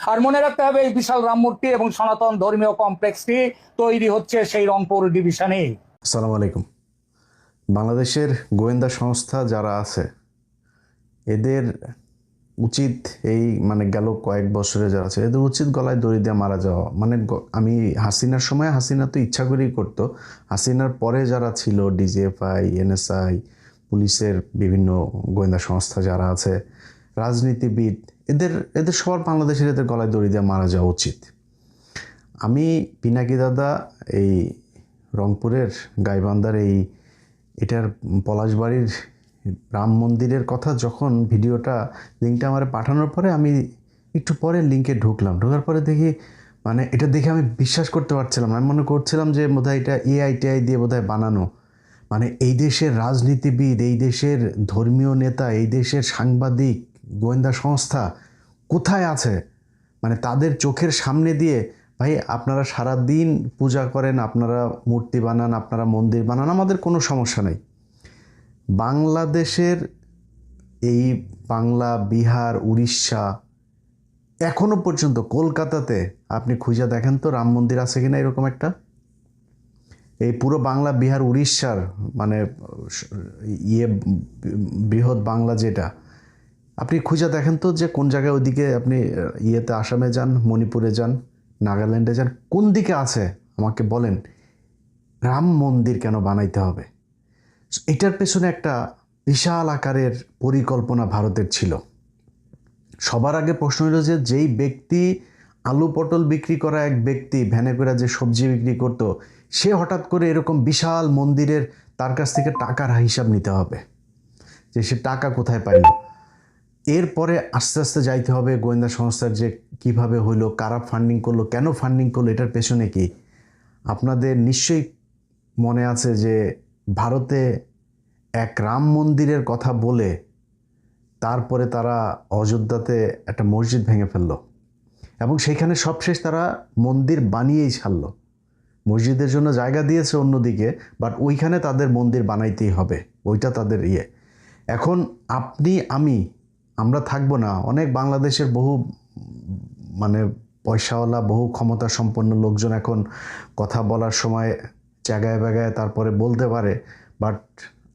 আর মনে রাখতে হবে এই বিশাল রাম মূর্তি এবং সনাতন ধর্মীয় কমপ্লেক্সটি তৈরি হচ্ছে সেই রংপুর ডিভিশনে। আসসালামু আলাইকুম। বাংলাদেশের গোয়েন্দা সংস্থা যারা আছে এদের উচিত এই গেল কয়েক বছরে যারা আছে এদের উচিত গলায় দড়ি দিয়ে মারা যাওয়া। আমি হাসিনার সময় হাসিনা তো ইচ্ছা করেই করতো, হাসিনার পরে যারা ছিল ডিজিএফআই, এনএসআই, পুলিশের বিভিন্ন গোয়েন্দা সংস্থা যারা আছে, রাজনীতিবিদ, এদের এদের সবার বাংলাদেশের এদের গলায় দড়ি দিয়ে মারা যাওয়া উচিত। আমি পিনাকি দাদা এই রংপুরের গাইবান্ধার এটার পলাশবাড়ির রাম মন্দিরের কথা যখন ভিডিওটা লিঙ্কটা আমার পাঠানোর পরে আমি একটু পরে লিঙ্কে ঢোকার পরে দেখি এটা দেখে আমি বিশ্বাস করতে পারছিলাম না। আমি মনে করছিলাম যে বোধহয় এটা এআই দিয়ে বোধহয় বানানো। এই দেশের রাজনীতিবিদ, এই দেশের ধর্মীয় নেতা, এই দেশের সাংবাদিক, গোয়েন্দা সংস্থা কোথায় আছে? তাদের চোখের সামনে দিয়ে ভাই আপনারা সারা দিন পূজা করেন, আপনারা মূর্তি বানান, আপনারা মন্দির বানান, আমাদের কোনো সমস্যা নেই। বাংলাদেশের এই বাংলা, বিহার, উড়িষ্যা, এখনো পর্যন্ত কলকাতাতে আপনি খুঁজে দেখেন তো রাম মন্দির আছে কিনা এরকম একটা। এই পুরো বাংলা, বিহার, উড়িষ্যার বৃহৎ বাংলা যেটা, আপনি খুঁজে দেখেন তো যে কোন জায়গায় ওইদিকে আপনি আসামে যান, মণিপুরে যান, নাগাল্যান্ডে যান, কোন দিকে আছে আমাকে বলেন। রাম মন্দির কেন বানাইতে হবে? এটার পেছনে একটা বিশাল আকারের পরিকল্পনা ভারতের ছিল। সবার আগে প্রশ্ন হলো যে যেই ব্যক্তি আলু পটল বিক্রি করা এক ব্যক্তি ভ্যানে করে যে সবজি বিক্রি করত, সে হঠাৎ করে এরকম বিশাল মন্দিরের তার কাছ থেকে টাকার হিসাব নিতে হবে যে সে টাকা কোথায় পাইল। এরপরে আস্তে আস্তে যাইতে হবে গোয়েন্দা সংস্থার যে কিভাবে হইলো, কারা ফান্ডিং করলো, কেন ফান্ডিং করলো, এটার পেছনে কি। আপনাদের নিশ্চয়ই মনে আছে যে ভারতে এক রাম মন্দিরের কথা বলে তারপরে তারা অযোধ্যাতে একটা মসজিদ ভেঙে ফেললো এবং সেইখানে সবশেষ তারা মন্দির বানিয়েই ছাড়লো। মসজিদের জন্য জায়গা দিয়েছে অন্যদিকে, বাট ওইখানে তাদের মন্দির বানাইতেই হবে, ওইটা তাদের এখন আমরা থাকবো না। অনেক বাংলাদেশের বহু পয়সাওয়ালা, বহু ক্ষমতা সম্পন্ন লোকজন এখন কথা বলার সময় জায়গায় জায়গায় তারপরে বলতে পারে, বাট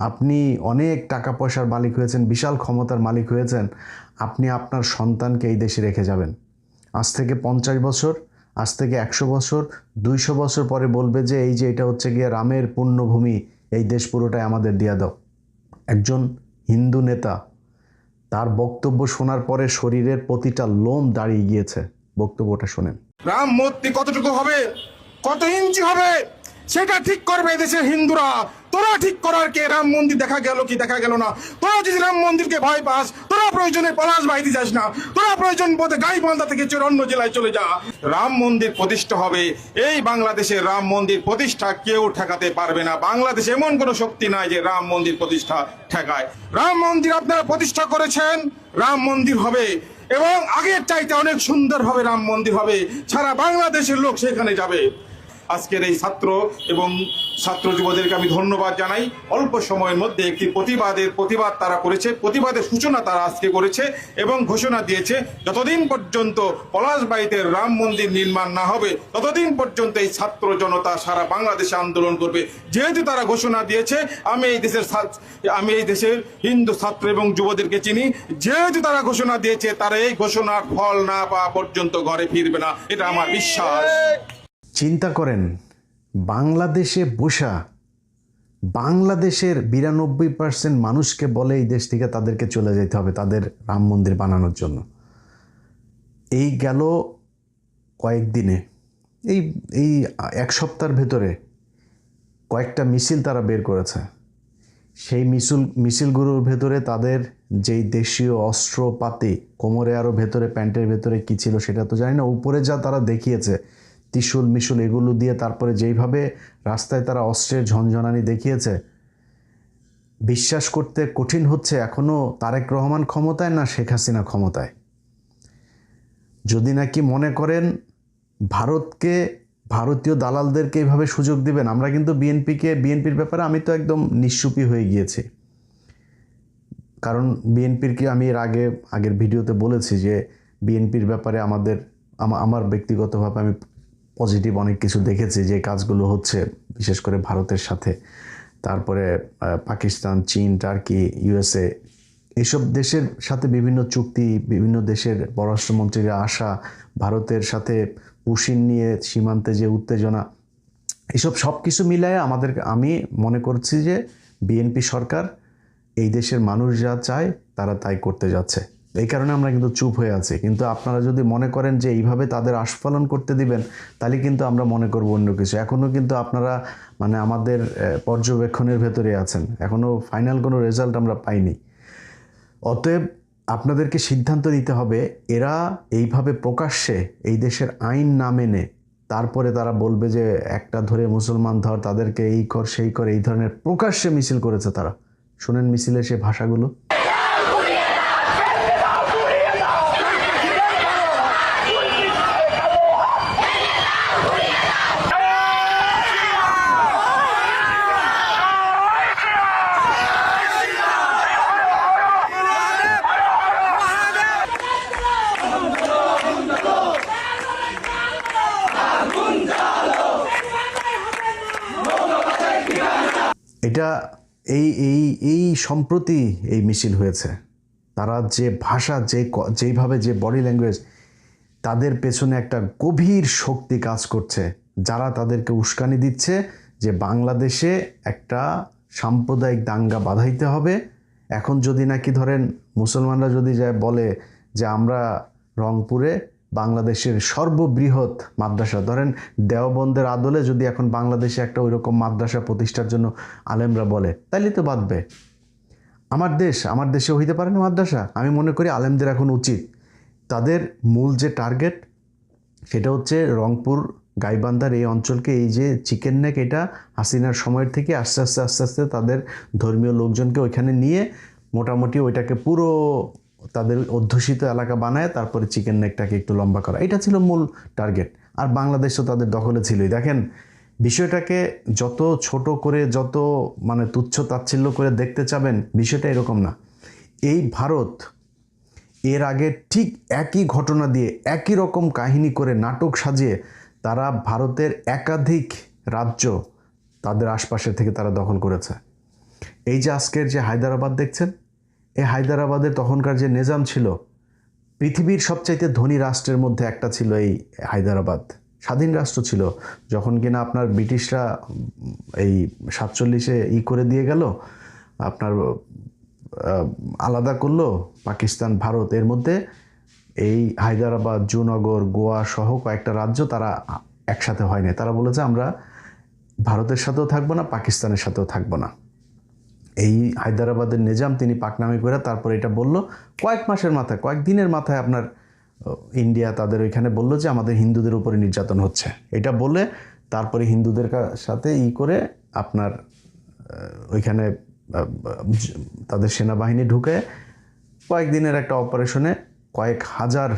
আপনি অনেক টাকা পয়সার মালিক হয়েছেন, বিশাল ক্ষমতার মালিক হয়েছেন, আপনি আপনার সন্তানকে এই দেশে রেখে যাবেন। আজ থেকে 50 বছর, আজ থেকে 100 বছর, 200 বছর পরে বলবে যে এটা হচ্ছে গিয়ে রামের পুণ্যভূমি, এই দেশ পুরোটাই আমাদের দিয়ে দাও। একজন হিন্দু নেতা, তার বক্তব্য শোনার পরে শরীরের প্রতিটা লোম দাঁড়িয়ে গিয়েছে। বক্তব্যটা শোনেন। রাম মূর্তি কতটুকু হবে, কত ইঞ্চি হবে, সেটা ঠিক করবে দেশের হিন্দুরা। তোরা ঠিক করার কে? রাম মন্দির দেখা গেল কি দেখা গেল না? তোরা যদি রাম মন্দিরকে ভয় পাস, তোরা প্রয়োজনে পলাশ বাইতে যাস না, তোরা প্রয়োজন বোধে গাইবান্ধা থেকে অন্য জেলায় চলে যা। রাম মন্দির প্রতিষ্ঠা হবে, এই বাংলাদেশে রাম মন্দির প্রতিষ্ঠা কেউ ঠেকাতে পারবে না। বাংলাদেশে এমন কোনো শক্তি নাই যে রাম মন্দির প্রতিষ্ঠা ঠেকায়। রাম মন্দির আপনারা প্রতিষ্ঠা করেছেন, রাম মন্দির হবে এবং আগের চাইতে অনেক সুন্দরভাবে রাম মন্দির হবে, সারা বাংলাদেশের লোক সেখানে যাবে। আজকের এই ছাত্র এবং ছাত্র যুবদেরকে আমি ধন্যবাদ জানাই। অল্প সময়ের মধ্যে একটি প্রতিবাদ তারা করেছে, প্রতিবাদের সূচনা তারা আজকে করেছে এবং ঘোষণা দিয়েছে যতদিন পর্যন্ত পলাশবাড়ীতে রাম মন্দির নির্মাণ না হবে ততদিন পর্যন্ত এই ছাত্র জনতা সারা বাংলাদেশে আন্দোলন করবে। যেহেতু তারা ঘোষণা দিয়েছে, আমি এই দেশের হিন্দু ছাত্র এবং যুবদেরকে চিনি, যেহেতু তারা ঘোষণা দিয়েছে, তারা এই ঘোষণার ফল না পাওয়া পর্যন্ত ঘরে ফিরবে না, এটা আমার বিশ্বাস। চিন্তা করেন, বাংলাদেশে বসা বাংলাদেশের 92% মানুষকে বলে এই দেশ থেকে তাদেরকে চলে যেতে হবে তাদের রাম মন্দির বানানোর জন্য। এই গেল কয়েকদিনে, এই এক সপ্তাহের ভেতরে কয়েকটা মিছিল তারা বের করেছে। সেই মিছিলগুলোর ভেতরে তাদের যেই দেশীয় অস্ত্রপাতি, কোমরে আরও ভেতরে, প্যান্টের ভেতরে কী ছিল সেটা তো জানি না, উপরে যা তারা দেখিয়েছে ত্রিশূল মিশুল এগুলো দিয়ে, তারপরে যেইভাবে রাস্তায় তারা অস্ত্রের ঝনঝনানি দেখিয়েছে, বিশ্বাস করতে কঠিন হচ্ছে এখনও তারেক রহমান ক্ষমতায় না শেখ হাসিনা ক্ষমতায়। যদি নাকি মনে করেন ভারতীয় দালালদেরকে এইভাবে সুযোগ দিবেন, আমরা কিন্তু বিএনপির ব্যাপারে আমি তো একদম নিশ্চুপি হয়ে গিয়েছি। কারণ বিএনপির কি আমি আগের ভিডিওতে বলেছি যে বিএনপির ব্যাপারে আমাদের আমার ব্যক্তিগতভাবে আমি পজিটিভ অনেক কিছু দেখেছি যে কাজগুলো হচ্ছে, বিশেষ করে ভারতের সাথে, তারপরে পাকিস্তান, চীন, টার্কি, ইউএসএ, এইসব দেশের সাথে বিভিন্ন চুক্তি, বিভিন্ন দেশের পররাষ্ট্রমন্ত্রীরা আসা, ভারতের সাথে পুশিন নিয়ে সীমান্তে যে উত্তেজনা, এসব সব কিছু মিলায় আমি মনে করছি যে বিএনপি সরকার এই দেশের মানুষ যা চায় তারা তাই করতে যাচ্ছে। এই কারণে আমরা কিন্তু চুপ হয়ে আছি। কিন্তু আপনারা যদি মনে করেন যে এইভাবে তাদের আস্ফালন করতে দিবেন, তাহলে কিন্তু আমরা মনে করব অন্য কিছু। এখনও কিন্তু আপনারা মানে আমাদের পর্যবেক্ষণের ভেতরে আছেন, এখনও ফাইনাল কোনো রেজাল্ট আমরা পাইনি। অতএব আপনাদেরকে সিদ্ধান্ত নিতে হবে, এরা এইভাবে প্রকাশ্যে এই দেশের আইন না মেনে তারপরে তারা বলবে যে একটা ধরে মুসলমান ধর, তাদেরকে এই কর সেই কর, এই ধরনের প্রকাশ্যে মিছিল করেছে তারা। শুনেন মিছিলের সে ভাষাগুলো। এটা এই সম্প্রতি এই মিছিল হয়েছে। তারা যে ভাষা, যেইভাবে যে বডি ল্যাঙ্গুয়েজ, তাদের পেছনে একটা গভীর শক্তি কাজ করছে, যারা তাদেরকে উস্কানি দিচ্ছে যে বাংলাদেশে একটা সাম্প্রদায়িক দাঙ্গা বাধাইতে হবে। এখন যদি নাকি ধরেন মুসলমানরা যদি যায় বলে যে আমরা রংপুরে বাংলাদেশের সর্ববৃহৎ মাদ্রাসা, ধরেন দেওবন্দের আদলে যদি এখন বাংলাদেশে একটা ওইরকম মাদ্রাসা প্রতিষ্ঠার জন্য আলেমরা বলে, তাইলে তো বাঁধবে। আমার দেশে হইতে পারে না মাদ্রাসা। আমি মনে করি আলেমদের এখন উচিত, তাদের মূল যে টার্গেট সেটা হচ্ছে রংপুর গাইবান্ধার এই অঞ্চলকে, এই যে চিকেন নেক, এটা হাসিনার সময়ের থেকে আস্তে আস্তে তাদের ধর্মীয় লোকজনকে ওইখানে নিয়ে মোটামুটি ওইটাকে পুরো তাদের অধ্যুষিত এলাকা বানায় তারপরে চিকেন নেকটাকে একটু লম্বা করা, এটা ছিল মূল টার্গেট। আর বাংলাদেশও তাদের দখলে ছিলই। দেখেন, বিষয়টাকে যত ছোট করে, যত মানে তুচ্ছ তাচ্ছিল্য করে দেখতে চাবেন, বিষয়টা এরকম না। এই ভারত এর আগে ঠিক একই ঘটনা দিয়ে, একই রকম কাহিনী করে, নাটক সাজিয়ে তারা ভারতের একাধিক রাজ্য তাদের আশপাশে থেকে তারা দখল করেছে। এই যে আজকের যে হায়দ্রাবাদ দেখছেন, এই হায়দ্রাবাদের তখনকার যে নিজাম ছিল, পৃথিবীর সবচাইতে ধনী রাষ্ট্রের মধ্যে একটা ছিল এই হায়দ্রাবাদ। স্বাধীন রাষ্ট্র ছিল, যখন কিনা আপনার ব্রিটিশরা এই 47-এ করে দিয়ে গেল, আপনার আলাদা করলো পাকিস্তান, ভারত, এর মধ্যে এই হায়দ্রাবাদ, জুনাগড়, গোয়া সহ কয়েকটা রাজ্য তারা একসাথে হয় না। তারা বলেছে আমরা ভারতের সাথেও থাকবো না, পাকিস্তানের সাথেও থাকবো না। এই হায়দ্রাবাদের নিজাম তিনি পাকনামি করে তারপর এটা বলল, কয়েক মাসের মাথায়, কয়েক দিনের মাথায় আপনার ইন্ডিয়া তাদের ওইখানে বললো যে আমাদের হিন্দুদের উপরে নির্যাতন হচ্ছে। এটা বলে তারপরে হিন্দুদের সাথে করে আপনার ওইখানে তাদের সেনাবাহিনী ঢুকে কয়েকদিনের একটা অপারেশনে কয়েক হাজার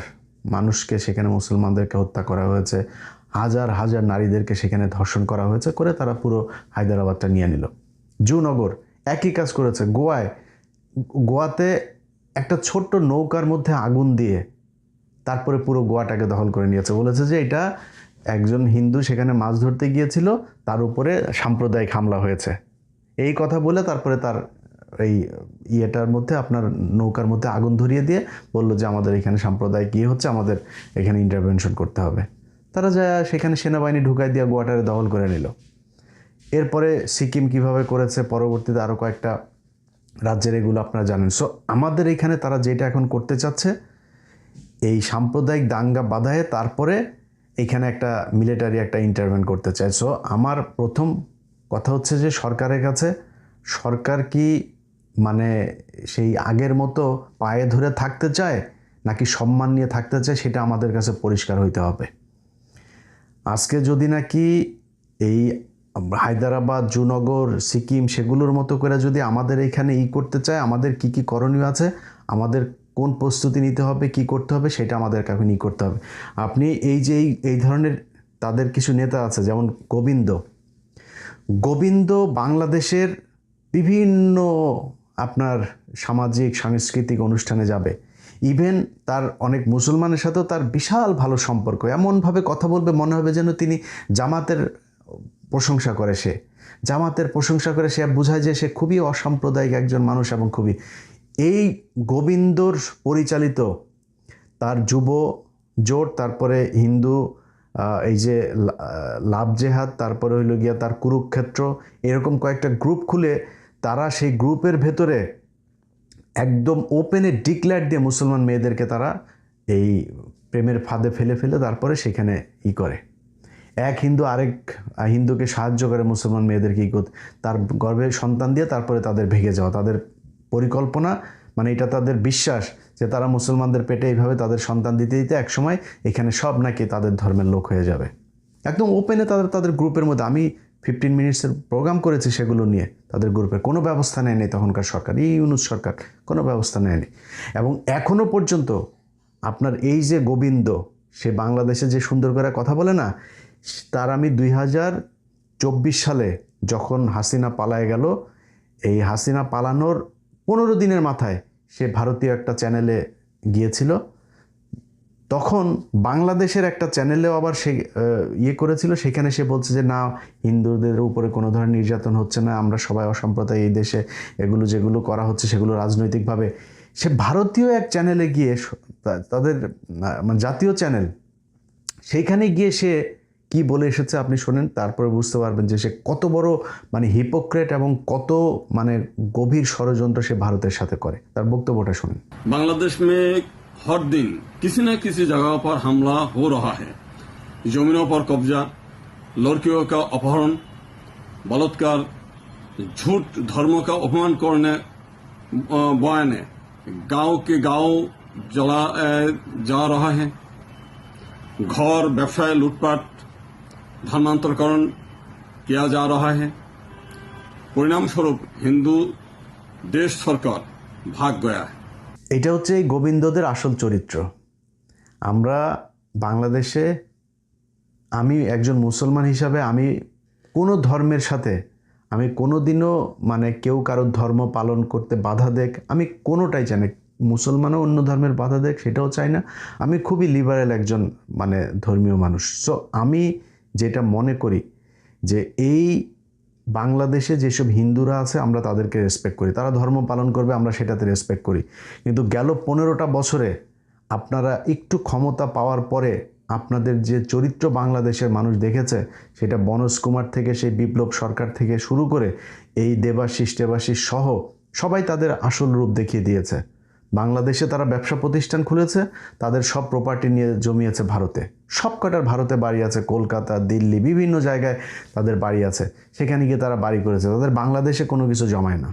মানুষকে, সেখানে মুসলমানদেরকে হত্যা করা হয়েছে, হাজার হাজার নারীদেরকে সেখানে ধর্ষণ করা হয়েছে, করে তারা পুরো হায়দ্রাবাদটা নিয়ে নিল। জুনগর একই কাজ করেছে। গোয়াতে একটা ছোট্ট নৌকার মধ্যে আগুন দিয়ে তারপরে পুরো গোয়াটাকে দখল করে নিয়েছে। বলেছে যে এটা একজন হিন্দু সেখানে মাছ ধরতে গিয়েছিল, তার উপরে সাম্প্রদায়িক হামলা হয়েছে। এই কথা বলে তারপরে তার এই ইয়েটার মধ্যে, আপনার নৌকার মধ্যে আগুন ধরিয়ে দিয়ে বলল যে আমাদের এখানে সাম্প্রদায়িক হচ্ছে, আমাদের এখানে ইন্টারভেনশন করতে হবে। তারা যা সেখানে সেনাবাহিনী ঢুকাই দিয়ে গোয়াটারে দখল করে নিল। এরপরে সিকিম কিভাবে করেছে, পরবর্তীতে আরও কয়েকটা রাজ্যের, এগুলো আপনারা জানেন। সো আমাদের এখানে তারা যেটা এখন করতে চাচ্ছে, এই সাম্প্রদায়িক দাঙ্গা বাধায় তারপরে এখানে একটা মিলিটারি একটা ইন্টারভেন করতে চায়। সো আমার প্রথম কথা হচ্ছে যে সরকারের কাছে, সরকার কি মানে সেই আগের মতো পায়ে ধরে থাকতে চায় নাকি সম্মান নিয়ে থাকতে চায়, সেটা আমাদের কাছে পরিষ্কার হইতে হবে। আজকে যদি নাকি এই হায়দ্রাবাদ, জুনগর, সিকিম সেগুলোর মতো করে যদি আমাদের এখানে করতে চায়, আমাদের কি কি করণীয় আছে, আমাদের কোন প্রস্তুতি নিতে হবে, কি করতে হবে, সেটা আমাদেরকে এখন করতে হবে। আপনি এই যে এই ধরনের তাদের কিছু নেতা আছে, যেমন গোবিন্দ বাংলাদেশের বিভিন্ন আপনার সামাজিক সাংস্কৃতিক অনুষ্ঠানে যাবে। ইভেন তার অনেক মুসলমানের সাথেও তার বিশাল ভালো সম্পর্ক, এমনভাবে কথা বলবে মনে হবে যেন তিনি জামাতের প্রশংসা করে, সে জামাতের প্রশংসা করে, সে বোঝায় যে সে খুবই অসাম্প্রদায়িক একজন মানুষ এবং খুবই এই গোবিন্দর পরিচালিত তার যুব জোট, তারপরে হিন্দু এই যে লাভ জেহাদ, তারপরে হইল গিয়া তার কুরুক্ষেত্র, এরকম কয়েকটা গ্রুপ খুলে তারা সেই গ্রুপের ভেতরে একদম ওপেনে ডিক্লেয়ার দিয়ে মুসলমান মেয়েদেরকে তারা এই প্রেমের ফাঁদে ফেলে ফেলে তারপরে সেখানে করে, এক হিন্দু আরেক হিন্দুকে সাহায্য করে মুসলমান মেয়েদেরকে তার গর্ভে সন্তান দিয়ে তারপরে তাদের ভেঙে যাওয়া, তাদের পরিকল্পনা, মানে এটা তাদের বিশ্বাস যে তারা মুসলমানদের পেটে এইভাবে তাদের সন্তান দিতে দিতে একসময় এখানে সব নাকি তাদের ধর্মের লোক হয়ে যাবে। একদম ওপেনে তাদের গ্রুপের মধ্যে, আমি 15 মিনিটসের প্রোগ্রাম করেছি সেগুলো নিয়ে, তাদের গ্রুপে কোনো ব্যবস্থা নেয়নি তখনকার সরকার, এই ইউনূস সরকার কোনো ব্যবস্থা নেয়নি। এবং এখনও পর্যন্ত আপনার এই যে গোবিন্দ, সে বাংলাদেশে যে সুন্দর করে কথা বলে না, তার আমি 2024 সালে যখন হাসিনা পালায় গেল, এই হাসিনা পালানোর 15 দিনের মাথায় সে ভারতীয় একটা চ্যানেলে গিয়েছিল, তখন বাংলাদেশের একটা চ্যানেলেও আবার সে করেছিল, সেখানে সে বলছে যে না, হিন্দুদের উপরে কোনো ধরনের নির্যাতন হচ্ছে না, আমরা সবাই অসাম্প্রদায়িক, এই দেশে এগুলো যেগুলো করা হচ্ছে সেগুলো রাজনৈতিকভাবে। সে ভারতীয় এক চ্যানেলে গিয়ে, তাদের মানে জাতীয় চ্যানেল, সেইখানে গিয়ে সে কি বলে এসেছে আপনি শোনেন, তারপরে বুঝতে পারবেন যে সে কত বড় মানে হিপোক্রেট এবং কত মানে গভীর ষড়যন্ত্র সে ভারতের সাথে করে। তার বক্তব্যটা শুনেন। बांग्लादेश में हर दिन किसी न किसी जगह पर हमला हो रहा है, जमीनों पर कब्जा, लड़कियों का अपहरण, बलात्कार, झूठ धर्म का अपमान करने बयाने गांव के गांव जला जा रहा है, घर व्यवसाय लूटपाट धर्मांतरकरण किया जा रहा है। परिणाम स्वरूप हिंदू देश सरकार भाग गया है। এটা হচ্ছে এই গোবিন্দদের আসল চরিত্র। আমরা বাংলাদেশে, আমি একজন মুসলমান হিসাবে আমি কোনো ধর্মের সাথে আমি কোনো দিনও মানে কেউ কারোর ধর্ম পালন করতে বাধা দেখ, আমি কোনোটাই চাই না, মুসলমানও অন্য ধর্মের বাধা দেখ সেটাও চাই না। আমি খুবই লিবারেল একজন মানে ধর্মীয় মানুষ। সো আমি যেটা মনে করি যে এই বাংলাদেশে যেসব হিন্দুরা আছে আমরা তাদেরকে রেসপেক্ট করি, তারা ধর্ম পালন করবে আমরা সেটাতে রেসপেক্ট করি। কিন্তু গেল 15টা বছরে আপনারা একটু ক্ষমতা পাওয়ার পরে আপনাদের যে চরিত্র বাংলাদেশের মানুষ দেখেছে, সেটা বনজ কুমার থেকে সেই বিপ্লব সরকার থেকে শুরু করে এই দেবাশিস টেবাশিস সহ সবাই তাদের আসল রূপ দেখিয়ে দিয়েছে। বাংলাদেশে তারা ব্যবসা প্রতিষ্ঠান খুলেছে, তাদের সব প্রপার্টি নিয়ে জমিয়েছে ভারতে, সব কটার ভারতে বাড়ি আছে, কলকাতা, দিল্লি, বিভিন্ন জায়গায় তাদের বাড়ি আছে, সেখানে গিয়ে তারা বাড়ি করেছে, তাদের বাংলাদেশে কোনো কিছু জমায় না,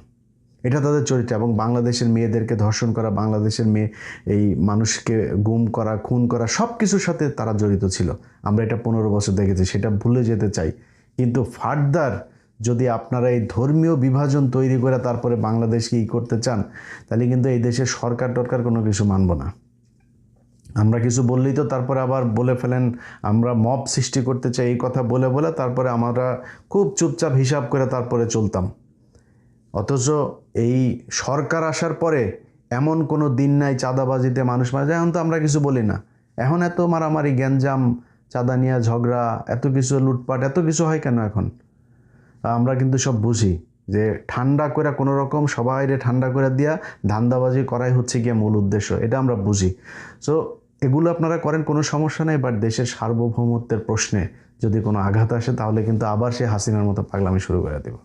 এটা তাদের চরিত্র। এবং বাংলাদেশের মেয়েদেরকে ধর্ষণ করা, বাংলাদেশের মেয়ে এই মানুষকে গুম করা, খুন করা, সব কিছুর সাথে তারা জড়িত ছিল। আমরা এটা 15 বছর দেখেছি, সেটা ভুলে যেতে চাই। কিন্তু ফার্দার যদি আপনারা এই ধর্মীয় বিভাজন তৈরি করে তারপরে বাংলাদেশকে করতে চান, তাহলে কিন্তু এই দেশের সরকার টরকার কোনো কিছু মানব না। আমরা কিছু বললেই তো তারপরে আবার বলে ফেলেন আমরা মব সৃষ্টি করতে চাই, এই কথা বলে বলে তারপরে আমরা খুব চুপচাপ হিসাব করে তারপরে চলতাম। অথচ এই সরকার আসার পরে এমন কোনো দিন নাই চাঁদাবাজিতে মানুষ মারা যায়। এখন তো আমরা কিছু বলি না, এখন এত মারামারি, গ্যাঞ্জাম, চাঁদা নিয়ে ঝগড়া, এত কিছু লুটপাট, এত কিছু হয় কেন এখন? আমরা কিন্তু সব বুঝি যে ঠান্ডা করে কোনো রকম সবাইরে ঠান্ডা করে দিয়া ধান্দাবাজি করাই হচ্ছে গিয়ে মূল উদ্দেশ্য, এটা আমরা বুঝি। সো এগুলো আপনারা করেন, কোনো সমস্যা নেই, বাট দেশের সার্বভৌমত্বের প্রশ্নে যদি কোনো আঘাত আসে তাহলে কিন্তু আবার সে হাসিনার মতো পাগলামি শুরু করে দেব।